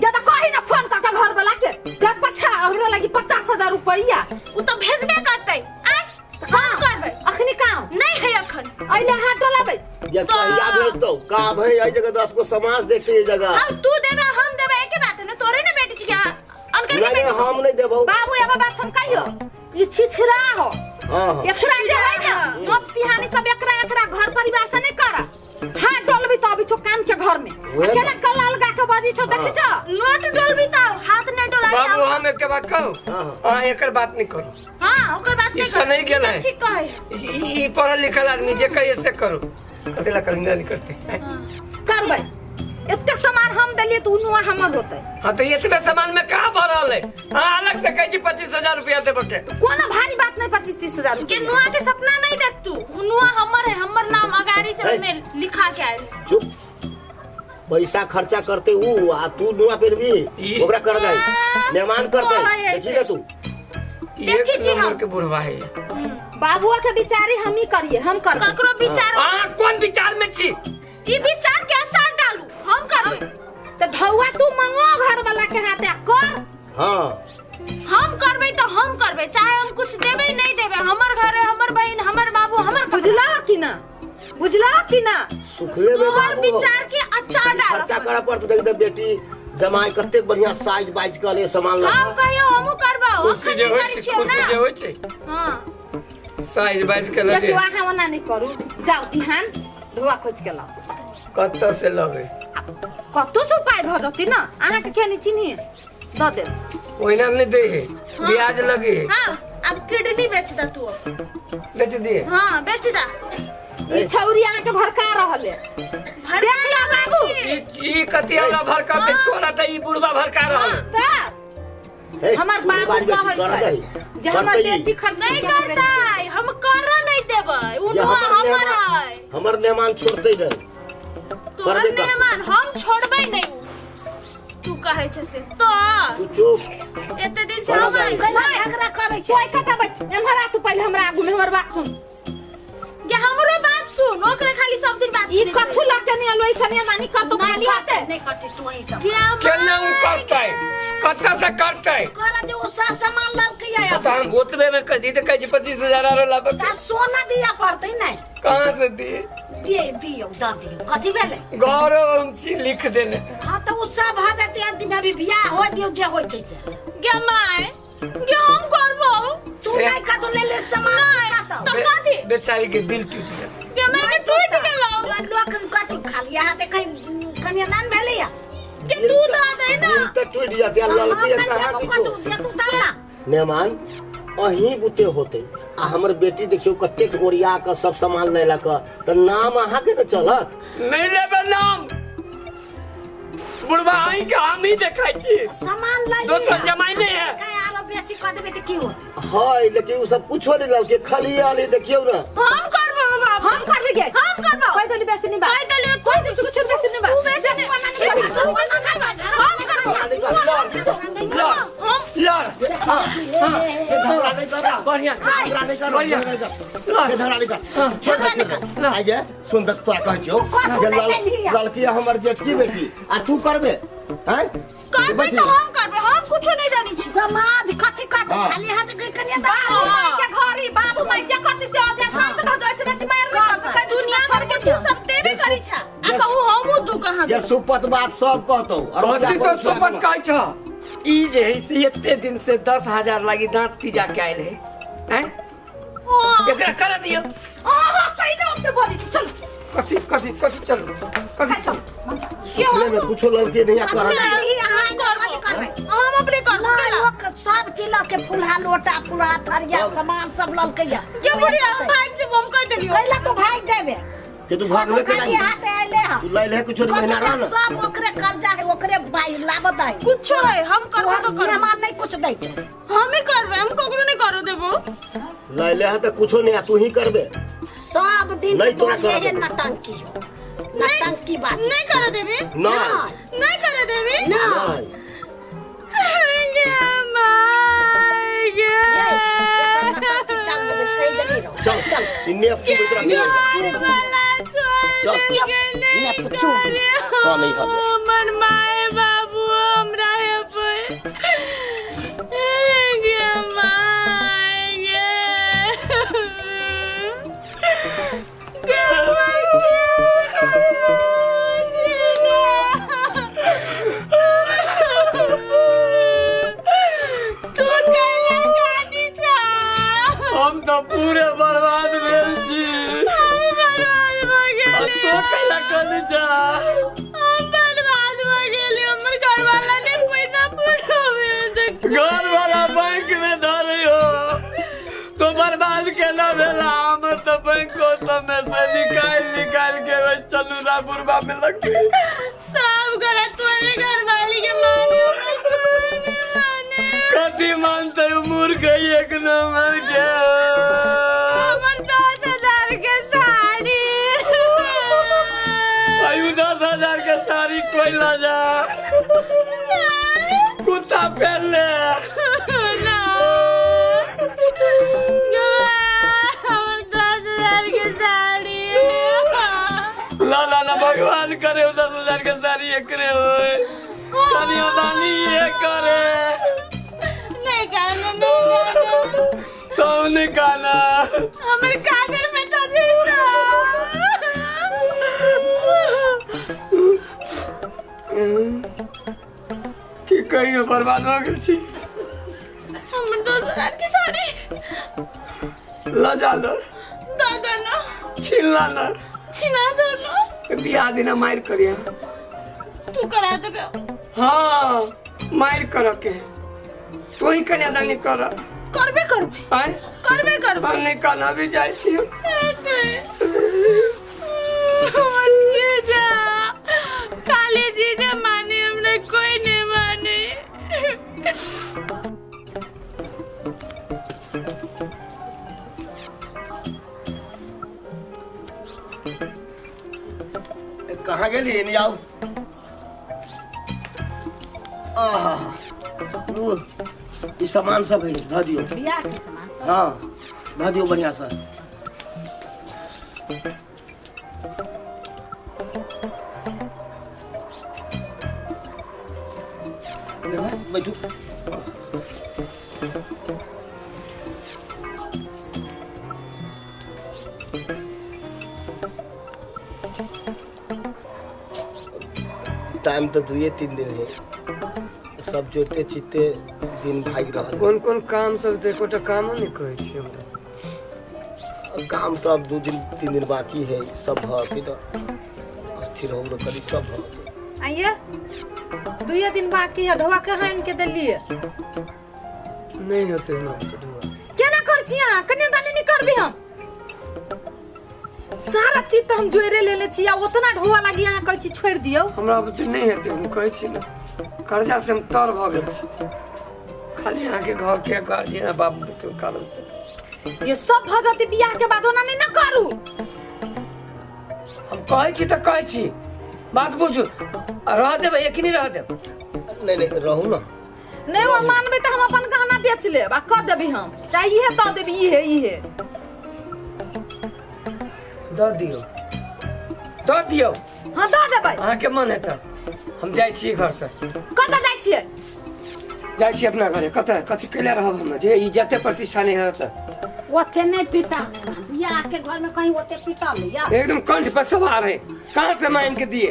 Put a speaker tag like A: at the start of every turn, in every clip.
A: जे तो कही ना फोन करके घर वाला के जे पछा हमरा लगी 50,000 रुपया
B: उ तो भेजबे करतै हां करबै
A: अखनी काम
B: नहीं है अखन
A: अइले हाथ डलाबै
C: या कहिया भेज दो का भाई आई जगह 10 को समाज देखते ये जगह
B: हम तू देबे हम देबे एके बात है ना तोरे ने बेटी के अनकर
C: नहीं हम नहीं देबो
A: बाबू एगो बात हम कहियो ई छिछरा हो एकरा जे है ना मत पिहानी सब एकरा घर परिवार से नहीं करा हाथ डलबी तो अभी तो काम के घर में अकेला कलाल गा के बाजी छो देखि छ
B: नोट डलबी तो हाथ नहीं डोला
D: बाबू हम एक बात कहू हां एकर बात नहीं करू
B: हां ओकर बात नहीं
D: इससे नहीं गेला है
B: ठीक कहे
D: ई पढ़ल लिखल आदमी जे कहे से करू कतेला कलिंदा नहीं करते
A: करबै इतने सामान हम दलिए तो उनुआ हमर होतै
D: हां तो इतने सामान में का भरल है हां अलग से कह 25,000 रुपया देबो के
A: कोनो भारी बात नहीं 25-30,000
B: के नुआ के सपना नहीं देख तू नुआ हमर है हमर नाम अगाड़ी से में लिखा के आइल
C: चुप पैसा खर्चा करते हूँ आ तू नुआ फिर भी ओकरा कर दे निर्माण कर दे देखी ना तू
B: देखी छी हम
D: के बुढ़वा है
A: बाबुआ के विचारी हम ही करिए हम कर
B: ककरो विचार
D: हां कौन विचार में छी
B: ई विचार के असर डालू हम करबे
A: तो ढौआ तू मंगो घर वाला के हाथे कर
C: हां
B: हम करबे तो हम करबे चाहे हम कुछ देबे नहीं देबे हमर घर है हमर बहन हमर बाबू हमर
A: बुझला कि ना
C: सुखले में
B: तोहर विचार के अच्छा डाल
C: खर्चा करा पड़त देख दे बेटी जमाई कते बढ़िया साइज बाइज के ले सामान ला
B: हम कहियो हमहु करबा
D: कुछ जे होय छै
B: हां
D: साइज बाइज के लगे
A: देखवा हम ना नहीं करू जाओ तिहान धुआ खोज के लाओ
D: कत्ता से लगे
A: कतो से उपाय भ जती ना आहा के केनी चिन्हिए द दे
D: ओइना नहीं दे है ब्याज लगे
B: हां अब किडनी बेच द तू
D: बेच दिए
B: हां बेच दा
A: ई छौरी आहा के भड़का रहले देख ला बाबू
D: ई कतियाला भड़का के तोरा त ई बुढ़वा भड़का रहल
A: हमर बाबू कहै छै जे हमर बेटी खर्च
B: नहीं करता हम कर नहीं देबै उनो हमर है
C: हमर मेहमान छोड़ते रहे
B: तोहर मेहमान हम छोड़बै नहीं तू कहै छै से तो
C: तू चुप
B: एते दिन से हम
A: झगड़ा करै छै कोई कथा बच हमरा तू पहले हमरा आगू में हमर बात सुन
B: ये हमरो बात सुन ओकरे खाली सब दिन बात
A: ई कछु लगे नहीं लोई खनिया नानी कर तो खाली हाथे
B: नहीं करती तू ही सब
D: केना उ करतै कत्ता से करतै
B: कर दे उ सब सामान लाल के आया
D: तो हम ओतबे में कह दी त कह 25,000 आरो लाबे
B: त सोना दिया पड़तै नहीं
D: कहां से दी
B: दे दियो द दियो कथि भेले
D: गौरव हमसी लिख देने
B: हां तो उ सब भ जाते अंतिम अभी बियाह हो दियो जे होय छै से गे माय गे हम करबो तू नहीं का तो ले सामान तो कथि
D: बेचारी के दिल टूट गया
B: गे माय टूट गेलो लोग कथि खाली यहां ते कन्यादान भेले या के तू द दे ना
C: तो टूट जाते ललकी कहां की मेहमान अही बुते होते आ हमर बेटी देखियो कते ओरिया का सब सामान लेला का त नाम आहा के न चलत
D: नहीं लेबे नाम बुढ़वा आई के हम ही देखाई छी
B: सामान लै
D: दोसर जमाई नहीं है
B: काय आरो बेसी क देबे त की होत
C: हाय लेकिन उ सब कुछो नहीं लगे खाली आली देखियो ना
B: हम करबो बाबू
A: हम कर गे
B: हम करबो
A: कोई दली बेसी नहीं बा
B: कोई दली कोई कुछ बेसी नहीं बा तू बेसी नहीं हम करबो
D: ला बढ़िया बढ़िया
C: आगे सुंदर तो कहै छौ ललकी हमर जेठकी बेटी आ तू करबे हैं
B: करबे तो हम करबे हम कुछो नहीं जानी छी समाज कथि कथि खाली हाथ के कन्यादान
A: के घरी बाबू माई जे कथि से अध्यक्ष शांत भ जाय से बेसी मार कर
B: दुनिया भर के तू सब देबे करी छा आ कहू हमहु तू कहां
C: ये सुपत बात सब कहतौ
D: और तो सुपत कहै छ ई जे है से एते दिन से 10,000 लागी दांत पिजा के आइल है हैं एकरा कर दियो
A: हां पहिने से बोली चल
D: कथि कथि कथि चल कथि चल
C: सुखले में कुछो लड़के नहीं कर
B: हम अपने कर लोग सब चिल्ला के फुलहा लोटा फुलहा थरिया सामान सब ललके या ये बुढ़िया भाई से हम कह देलियो पहले तो भाई देबे
C: के तू घर में के नहीं
B: हाथ आइले हम
C: तू ले कुछो महीना रह ना
B: सब ओकरे कर्जा है ओकरे भाई लागत है कुछ है हम करबो तो कर मेहमान नहीं कुछ दै छै हम ही करबे हम ककरो नहीं करो देबो
C: ले त कुछो नहीं तू ही करबे
B: सब दिन
C: नहीं तो
B: ये नटंकी नटंकी बात
A: नहीं कर देबे
B: नहीं
A: कर देबे
C: नहीं चल चल इन्ने अब चुप इधर चल इन्ने अब चुप कौन नहीं खाबे
A: हमर माए बाबू
D: पूरे बर्बाद भेल छी।
B: बर्बाद भ गेल
D: तो कैला कनी जा
B: हम बर्बाद भ गेल हमर घर वाला ने पैसा पुरावे
D: घर वाला बैंक में धरियो तो बर्बाद केना भेला। हमर तो बैंको में से निकाल के वही चलू ना बुरबा में लग गई।
B: सब गलत तुम्हारे घर वाली के माने
D: कथी मानते मूर्ख एक नंबर के।
B: हमर 10,000 के साड़ी
D: आयु 10,000 के साड़ी कोई ला जा कुत्ता पहन ले ना भगवान करे 10,000 के साड़ी एकरे होए कन्यादानी ये करे
B: नहीं कहना
D: तो नहीं कहना
B: हमर कादर में तो जीता
D: की कहीं बर्बाद हो गई छी।
B: हमर 10,000 की साड़ी
D: ला जा लो
B: दादा ना
D: छीनला ना
B: छिना दो ना
D: बियाह दिन मार करिए
B: तू करा दे।
D: हाँ मार कर के तो ही कन्यादानी कर
B: करबे
D: नहीं कहना भी जाए छी।
B: जीजा काले जीजा माने हमने कोई नहीं माने।
C: कहाँ गेली नहीं आओ ये सामान सब है ध दियो
B: बियाह के सामान सब
C: हाँ ध दियो बढ़िया से। बैठू टाइम तो 2-3 दिन है सब जोते चिते दिन भाग रहा।
D: कौन कौन काम सब देखो तो काम नहीं कहे छी हमरा
C: काम तो अब 2-3 दिन बाकी है सब फिर अस्थिर हो करी सब
A: आइए 2 दिन बाकी है ढोआ के हाइन के दलिए
D: नहीं होते ना
A: क्या ना कर छी हां कन्यादानी नहीं करबी हम सारा चीज तो हम जोरे ले ले छी आ उतना ढोआ लागी यहां कहै छी छोड़ दियो
D: हमरा बुद्धि नहीं हेते हम कहै छी ना कर्जा से हम तर भ गेल छी खाली यहां के घर के गार्जियन बाबू के कारण से
A: ये सब भजती बियाह के बाद ओना नहीं ना करू।
D: हम कहै छी त कहै छी बात बुझू रह देबे एक नहीं रह देब
C: नहीं रहू ना
A: नहीं वो मानबे त हम अपन गहना बेच लेब आ क देबी हम चाहिए त देबी ई है
D: द दियो
A: हां द देबै
D: अहाँ के मन है त हम जाय छी घर से
A: कत जाय छियै
D: जाय छी अपना घरे कथि केले रहब हम जे इज्जत प्रतिष्ठान है त
B: ओते नहीं पीता बियाह के घर में कहीं ओते पीता ले यार
D: एकदम कंठ पर सवार है कहां से मांग के दिए।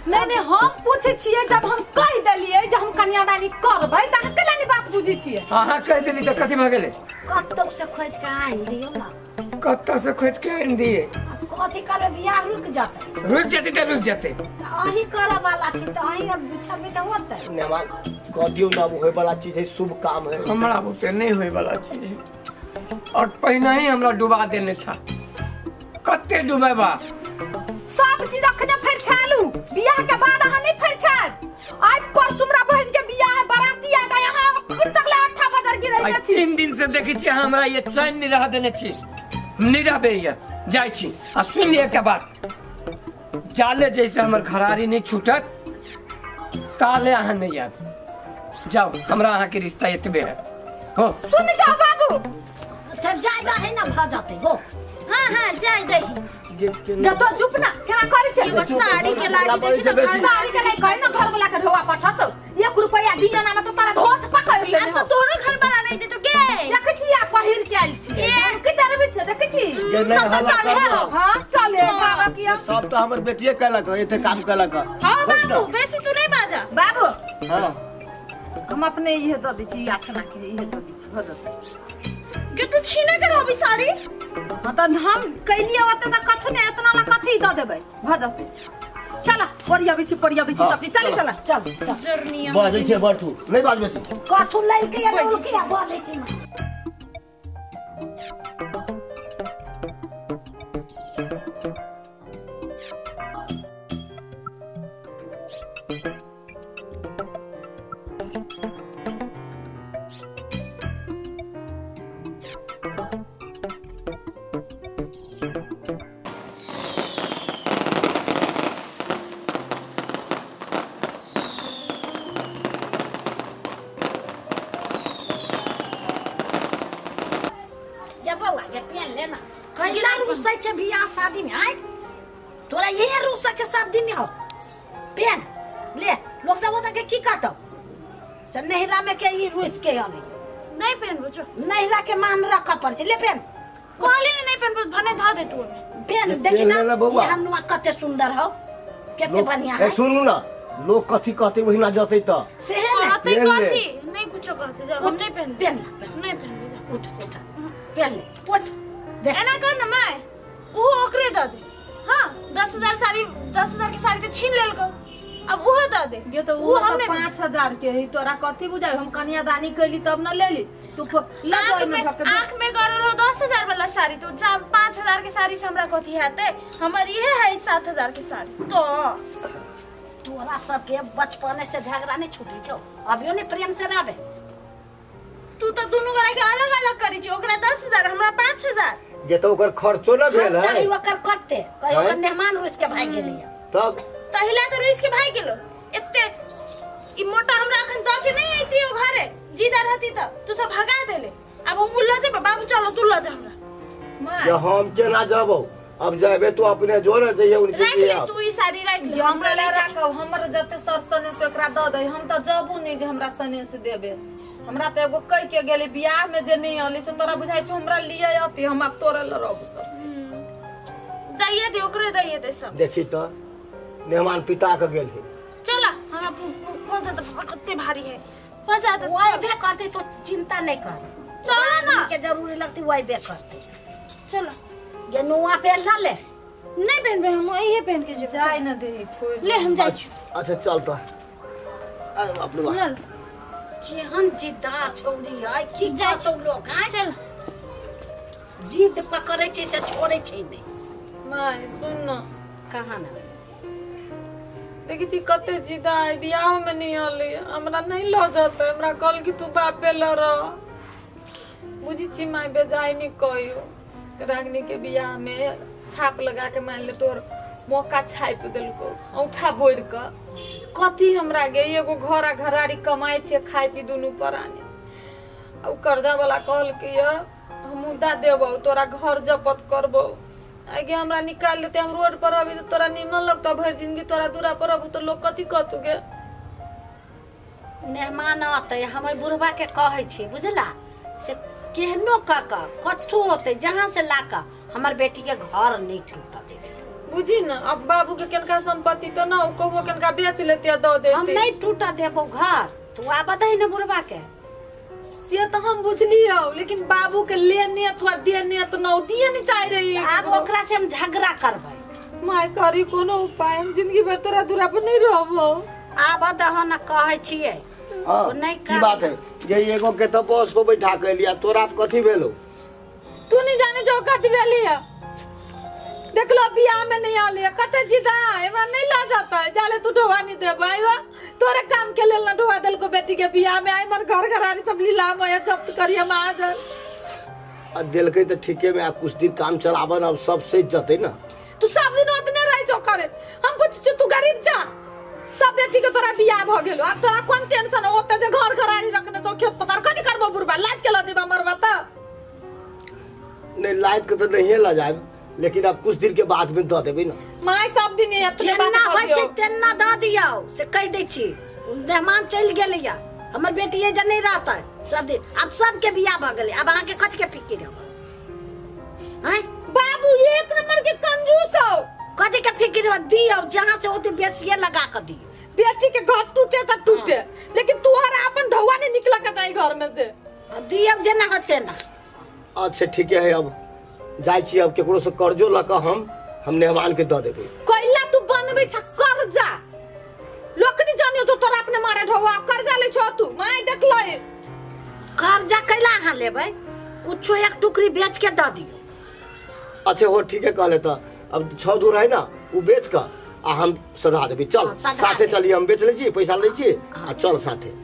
A: नहीं हम पूछे छियै जब हम कह देलिए जे हम कन्यादानी करबै त अहाँ केला नहीं बात बुझै छियै।
D: अहाँ कह देली त कथि भ गेलै
B: कत्तो से खोज के आइन दियो ना
D: कत्तो से खोज के आइन दिए
B: कथि करे बियाह रुक
D: जाते
B: अही करे वाला छी त अही अब बिछबे त होतै
C: नेमान कह दियो ना होय वाला चीज है शुभ काम है
D: हमरा बुते नहीं होय वाला चीज है और पहिने ही हमरा डुबा देने छा कत्ते डुबेबा
A: सब चीज रखने फिर छालू बियाह के बाद अहाँ नहीं फिर छाल आज परसुमरा बहन के बियाह है बाराती आता यहां खुद तक ले 8 बजे गिरै छी
D: 3 दिन से देखै छी हमरा ये चैन नहीं रह देने छी नहीं रहबे ये जाय छी आ सुन लिया के बात जाले जैसे हमर घरारी नहीं छूटत ताले अहाँ नहीं याद जाओ हमरा अहाँ के रिश्ता एतबे है हो
A: सुन जाओ बाबू
B: अच्छा ज्यादा है ना भ जाते हो हां जाय दही
A: जब तो चुप ना केना करै छै
B: एगो साड़ी के लागी देखि ना
A: साड़ी के नहीं कहि ना घर वाला के ढोआ पठत 1 रुपया दिया ना तो तारा धोस पकड़ ले
B: तो तोरो घर वाला नहीं दे तो के
A: देखै छी आ पहिर के आइल छी के दरबे छै देखै छी
C: ये नहीं हाला
A: हां चले भागा किया
C: सब तो हमर बेटिए कहलक एते काम कहलक।
B: हां बाबू बेसी तू नहीं बाजा
A: बाबू
C: हां
A: हम अपने ये द दी छी आखना के ये द दी छी भजत
B: के तू छीने के रहबी साड़ी
A: हां त हम कैलिए ओते त कथु ने इतना ला कथि द देबै भजते चला परिया बिछि सब चल
B: जर्निया
C: बाजै छै बठू नहीं बाजबे से
B: कथु लइ के या लोल के बाजै छै बियाह शादी में आए तोरा यही रूसा के सब दिन हो पेन ले लोग सब होता के की कहतो सब नहिरा में के ई रूस के आले
E: नहीं पेन बुझो
B: नहिरा के मान रखा पर ले पेन
E: कहले नहीं पेन भने धा दे तू
B: पेन देखि ना ये हनुआ कते सुंदर हो कते बढ़िया है
C: सुनू ना लोग कथि कहते वही ना जते त
B: से है
E: कहते कथि नहीं कुछ कहते जा हम नहीं पेन नहीं पेन
B: उठ पेन ले उठ
E: एना कर ना मैं वो ओकरे द दे हां 10,000 साड़ी 10,000 की साड़ी तो छीन लेल को अब वो द दे
A: ये तो वो 5,000 के है तोरा कथि बुझाई हम कन्यादानी कैली तब न लेली तू लग में
E: आंख में करल 10,000 वाला साड़ी तो 5,000 के साड़ी से हमरा कथि हेते हमर ये है 7,000 की साड़ी तो
B: तोरा सब के बचपन से झगड़ा नहीं छूटी छो अभियो ने प्रेम से रहबे
E: तू तो दोनों गोरा के अलग अलग करी छी ओकरा 10,000 हमरा 5,000
C: ये तो ओकर खर्चो ना भेल है
B: चाहे ओकर कते कहियो के मेहमान रुस के भाई गेली
C: तब
E: तहिला तो रुस के भाई गेलो एते ई मोटा हमरा अखन दाके नहीं आइती ओ घरे जीजा रहती त तू सब भगा देले अब हम मुल्ला जे बाबू चलो तू ल जा हमरा
C: ये हम केना जाबो अब जाबे तो अपने जोरे चाहिए उनके लिए
E: तू ई साड़ी राख ले
A: हमरा ले राखब हमर जते सरसने से ओकरा द दे हम त जाबू नहीं जे हमरा सने से देबे हमरा त एगो कह के गेली बियाह में जे नहीं आली से तोरा बुझाई छ हमरा लिए आती हम अब तोरे ल रहबू सब
E: दैये दे ओकरे दैये दे सब
C: देखी त मेहमान पिता के गेल है
E: चला हम पहुंचा त कते भारी है पहुंचा त
B: वही बे करते तो चिंता नहीं कर
E: चला ना
B: के जरूरी लगती वही बे करते
E: चलो
B: ये नुआ पहन ना ले
E: नहीं पहन हम यही पहन के
A: जाए ना दे छोड़
E: ले हम जाई
C: अच्छा चलता अरे बाप रे बाप
B: केहन जिद्दा छौरी है की जा तो लोग है
E: चल
B: जिद पकड़े छै से छोड़े छै नहीं
A: माय सुन ना
B: कहां ना
A: देखी छी कते जिद्दा है बियाह में नहीं आले हमरा नहीं ल जाता हमरा कल की तू बापे ल रह बुझी छी माय बेजाई नहीं कहियो रागनी के बियाह में छाप लगा के मान ले तोर मौका छाप देलको औठा बोर के कथी हमरा गे एगो घरा घरारी कमाई छे खाई छी दुनु परानी आ कर्जा वाला कहल के हम मुद्दा देबो तोरा घर जब्त करबो आगे हमरा निकाल देते हम रोड पर अभी तो तोरा निमन लगतो भर जिंदगी तोरा दूरा पर अब तो लोग कथी कहतु गे
B: मेहमान आते हम बुढ़वा के कहै छी बुझला से केहनो काका कथु होते जहां से लाका हमर बेटी के घर नहीं टूटा दे
A: बुझी ना अब बाबू के केनका संपत्ति तो ना कहबो केनका बेच लेते दो देते
B: हम नहीं टूटा देबो घर तू आ बताई ना बुढ़वा के
A: से तो हम बुझलियो लेकिन बाबू के लेने अथवा देने तो न दिए नहीं चाह रही
B: अब ओकरा से हम झगड़ा करबै
A: माय करी कोनो उपाय हम जिंदगी भर तोरा दूरा पर नहीं रहबो
B: आब दह न कहै छियै
C: नहीं की बात है ये एगो के तो बॉस पे बैठा के लिया तोरा कथी भेलो
A: तू नहीं जाने जो कथी भेलिया देख लो बियाह में नहीं आले कते जिदा हमरा नहीं ला जाता है जाले तू ढोवा नहीं दे भाईवा तोरे काम के लेल ना ढोवा देल को बेटी के बियाह में आई मर घर घरारी सब लीला में जब्त करिए महाजन
C: आ दिल के तो ठीके में कुछ दिन काम चलावन अब सब से जते ना
A: तू सब दिन ओतने रह जो करे हम कुछ तू गरीब जा सब बेटी के तोरा बियाह भ गेलो अब तोरा कोन टेंशन होते जे घर घरारी रखने तो खेत पतार कथि करबो बुरबा लाज के ल देबा मरबा त
C: नहीं लाज के तो नहीं ला जाए लेकिन अब कुछ दिन के बाद में दे देबे ना
A: माय सब दिन एतने बात
B: होय छै तेना द दियो से कह दै छी मेहमान चल गेलिया हमर बेटी ये जने रहता है सब दिन अब सब के बियाह भ गेलै अब आके कथि के फिकिर है
A: बाबू एक नंबर के कंजूस हो
B: कथि के फिकिर दियो जहां से होते बेसिए लगा के दियो
A: बेटी के घर टूटे त टूटे लेकिन तुहरा अपन ढौवा नहीं निकल के जाई घर में से
B: दियो जना होते ना
C: अच्छा ठीक है, अब जाय छी, अब केकरो से कर्जो ल के हम मेहमान के द देबे।
A: कोइला तू बनबे छ कर्जा, लोकनी जानियो तो तोरा अपने मारे ढोवा कर्जा ले छ तू, माय देख ले।
B: कर्जा कैला हां लेबै, कुछो एक टुकड़ी बेच के द दियो।
C: अच्छा हो ठीक है, कहले तो अब 6 दूर है ना, वो बेच का आ हम सधा देबे। चल साथे चलिए, हम बेच ले छी, पैसा ले छी आ चल साथे।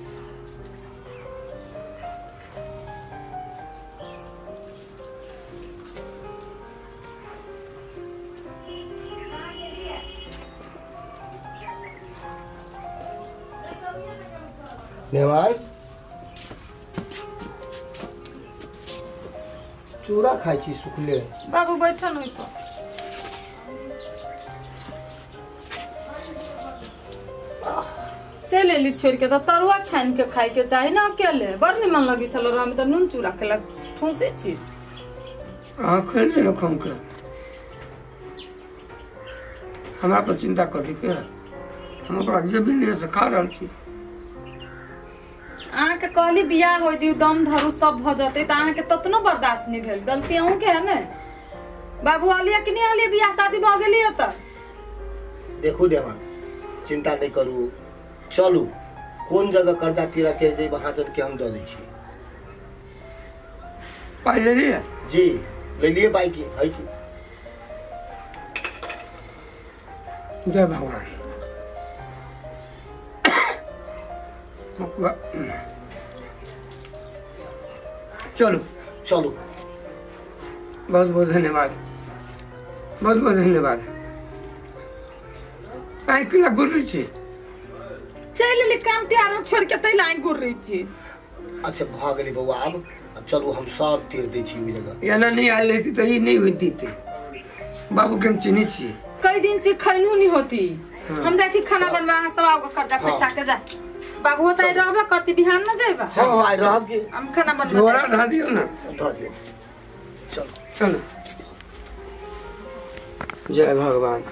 C: मेहमान चूड़ा खाई छी सुखले।
A: बाबू बैठो नहीं तो चले ली छोड़ के तो तरुआ छान के खाई के चाहे ना अकेले बड़ निमन लगी चलो हम तो नून चूड़ा के लग ठूसे छी।
D: आखिर न खम के हमरा पर चिंता कथी के, हम ओकरा जे भी ले से खा रहल छी।
A: अहाँ के कहली बियाह हो दियो दम धरू सब भ जते त अहाँ के ततनो बर्दाश्त नहीं भेल, गलती अहूं के है ने। बाबू आलिया कि नहीं आलिया बियाह शादी भ गेली है त
C: देखू देवा, चिंता नहीं करू, चलू कौन जगह कर्जा तीरा के जे वहां जन के हम द दै छी।
D: पाई ले लिए
C: जी, ले लिए पाई की है की।
D: जय भगवान। चलो
C: चलो,
D: बहुत बहुत धन्यवाद, बहुत बहुत धन्यवाद। आई किला गुरु छी
A: चल ले काम त्यार छोड़ के तै लाइन गुर रही छी।
C: अच्छा भ गेली बउआ, अब चलू हम सब तीर दै छी ओइ जगह।
D: याना नहीं आले थी तो ये नहीं होती थी। बाबू के हम चिन्ही छी,
A: कई दिन से खैनू नहीं होती। हम जाय छी खाना बनवा, हां सब आओ कर्जा पैसा के जा। बाबू होता है रहबा करती बिहान न जाइबा।
C: हां आई रहब की
A: हम खाना बनवा
D: झोरा धा दियो ना,
C: ध दियो। चलो
D: चलो। जय भगवान।